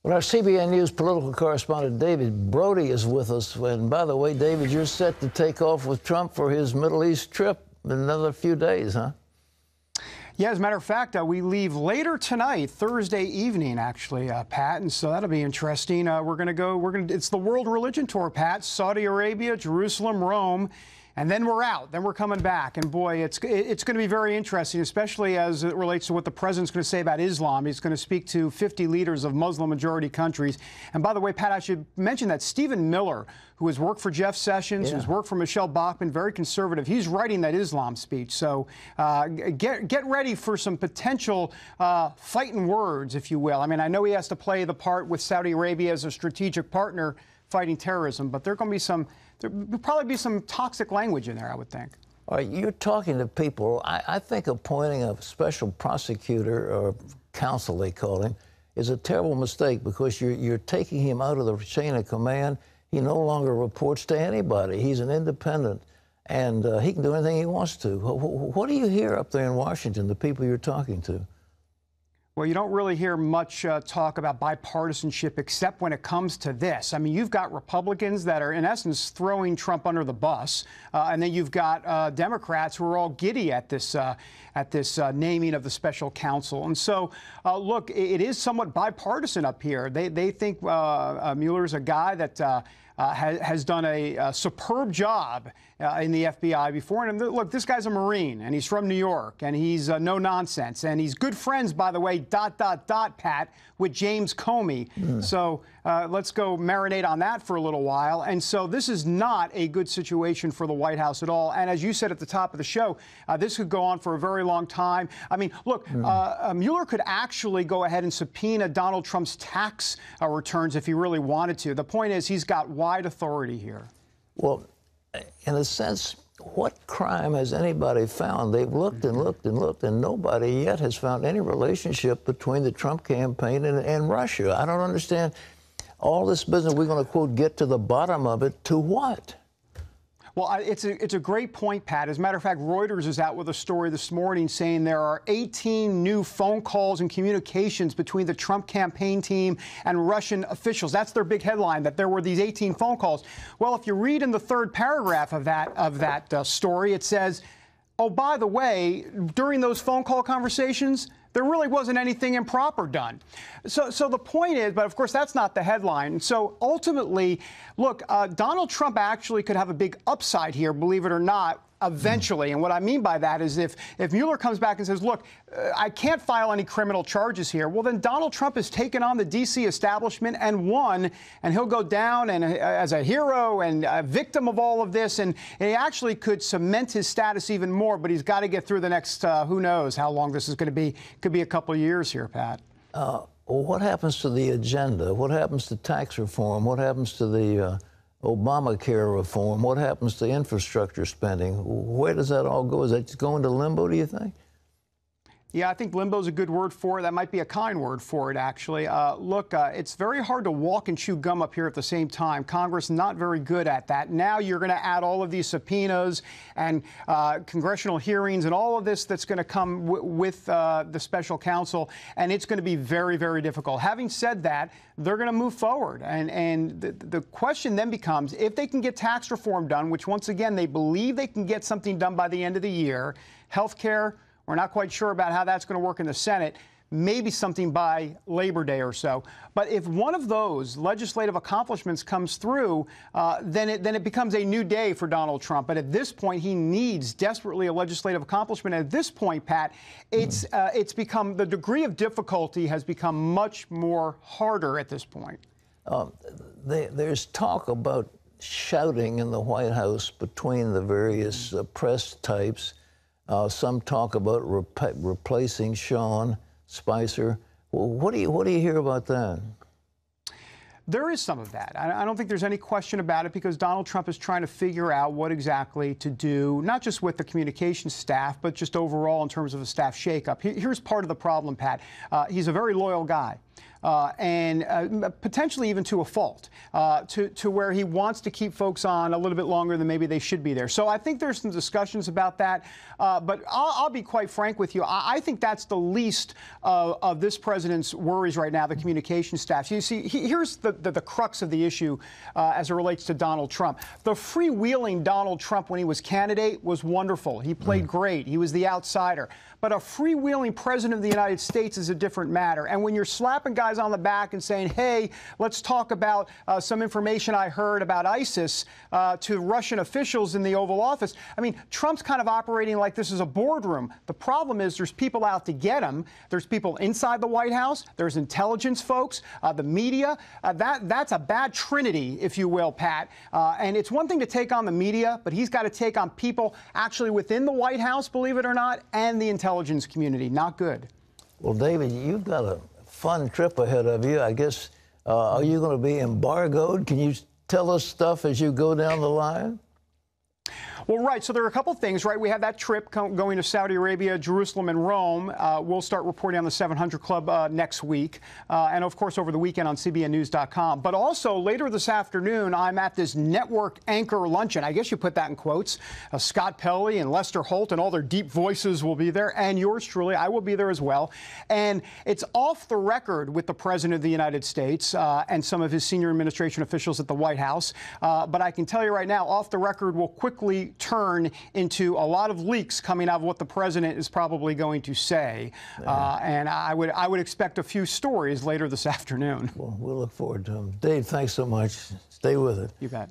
Well, our CBN News political correspondent David Brody is with us. And by the way, David, you're set to take off with Trump for his Middle East trip in another few days, huh? Yeah, as a matter of fact, we leave later tonight, Thursday evening, actually, Pat, and so that'll be interesting. It's the World Religion Tour, Pat, Saudi Arabia, Jerusalem, Rome, and then we're out. Then we're coming back, and boy, it's going to be very interesting, especially as it relates to what the president's going to say about Islam. He's going to speak to 50 leaders of Muslim-majority countries. And by the way, Pat, I should mention that Stephen Mueller, who has worked for Jeff Sessions, who's worked for Michelle Bachmann, very conservative, he's writing that Islam speech. So get ready for some potential fighting words, if you will. I mean, I know he has to play the part with Saudi Arabia as a strategic partner fighting terrorism, but there'll probably be some toxic language in there, I would think. All right, you're talking to people. I think appointing a special prosecutor or counsel, they call him, is a terrible mistake because you're taking him out of the chain of command. He no longer reports to anybody. He's an independent, and he can do anything he wants to. What do you hear up there in Washington, the people you're talking to? Well, you don't really hear much talk about bipartisanship except when it comes to this. I mean, you've got Republicans that are, in essence, throwing Trump under the bus, and then you've got Democrats who are all giddy at this naming of the special counsel. And so, look, it is somewhat bipartisan up here. They think Mueller's a guy that has done a superb job in the FBI before. And look, this guy's a Marine, and he's from New York, and he's no nonsense. And he's good friends, by the way, ... Pat, with James Comey. So let's go marinate on that for a little while. And so this is not a good situation for the White House at all. And as you said at the top of the show, this could go on for a very long time. I mean, look, Mueller could actually go ahead and subpoena Donald Trump's tax returns if he really wanted to. The point is he's got wide authority here. Well, in a sense, what crime has anybody found? They've looked and looked and looked, and nobody yet has found any relationship between the Trump campaign and Russia. I don't understand all this business. We're going to, quote, get to the bottom of it. To what? Well, it's a great point, Pat. As a matter of fact, Reuters is out with a story this morning saying there are 18 new phone calls and communications between the Trump campaign team and Russian officials. That's their big headline, that there were these 18 phone calls. Well, if you read in the third paragraph of that story, it says, oh, by the way, during those phone call conversations, there really wasn't anything improper done. So the point is, but of course that's not the headline. So ultimately, look, Donald Trump actually could have a big upside here, believe it or not, eventually. And what I mean by that is if Mueller comes back and says, look, I can't file any criminal charges here, well, then Donald Trump has taken on the D.C. establishment and won, and he'll go down and as a hero and a victim of all of this, and he actually could cement his status even more, but he's got to get through the next, who knows how long this is going to be. Could be a couple of years here, Pat. Well, what happens to the agenda? What happens to tax reform? What happens to the Obamacare reform? What happens to infrastructure spending? Where does that all go? Is that just going to limbo, do you think? Yeah, I think limbo is a good word for it. That might be a kind word for it, actually. Look, it's very hard to walk and chew gum up here at the same time. Congress not very good at that. Now you're going to add all of these subpoenas and congressional hearings and all of this that's going to come with the special counsel, and it's going to be very, very difficult. Having said that, they're going to move forward. And the question then becomes, if they can get tax reform done, which once again they believe they can get something done by the end of the year, health care, we're not quite sure about how that's going to work in the Senate. Maybe something by Labor Day or so. But if one of those legislative accomplishments comes through, then it becomes a new day for Donald Trump. But at this point, he needs desperately a legislative accomplishment. At this point, Pat, it's become, the degree of difficulty has become much more harder at this point. There's talk about shouting in the White House between the various press types. Some talk about replacing Sean Spicer. Well, what do you hear about that? There is some of that. I don't think there's any question about it because Donald Trump is trying to figure out what exactly to do, not just with the communications staff, but just overall in terms of a staff shakeup. Here's part of the problem, Pat. He's a very loyal guy. and potentially even to a fault, to where he wants to keep folks on a little bit longer than maybe they should be there. So I think there's some discussions about that. But I'll be quite frank with you. I think that's the least of this president's worries right now, the communication staff. You see, here's the crux of the issue as it relates to Donald Trump. The freewheeling Donald Trump when he was candidate was wonderful. He played great. He was the outsider. But a freewheeling president of the United States is a different matter. And when you're slapping guys on the back and saying, hey, let's talk about some information I heard about ISIS to Russian officials in the Oval Office, I mean, Trump's kind of operating like this is a boardroom. The problem is there's people out to get him. There's people inside the White House. There's intelligence folks, the media. That's a bad trinity, if you will, Pat. And it's one thing to take on the media, but he's got to take on people actually within the White House, believe it or not, and the intelligence community. Not good. Well, David, you've got a fun trip ahead of you. I guess, are you going to be embargoed? Can you tell us stuff as you go down the line? Well, right. So there are a couple things, right? We have that trip going to Saudi Arabia, Jerusalem, and Rome. We'll start reporting on the 700 Club next week. And, of course, over the weekend on CBNNews.com. But also, later this afternoon, I'm at this network anchor luncheon. I guess you put that in quotes. Scott Pelley and Lester Holt and all their deep voices will be there. And yours truly, I will be there as well. And it's off the record with the President of the United States and some of his senior administration officials at the White House. But I can tell you right now, off the record will quickly turn into a lot of leaks coming out of what the president is probably going to say. And I would expect a few stories later this afternoon. Well, we'll look forward to them. Dave, thanks so much. Stay with it. You bet.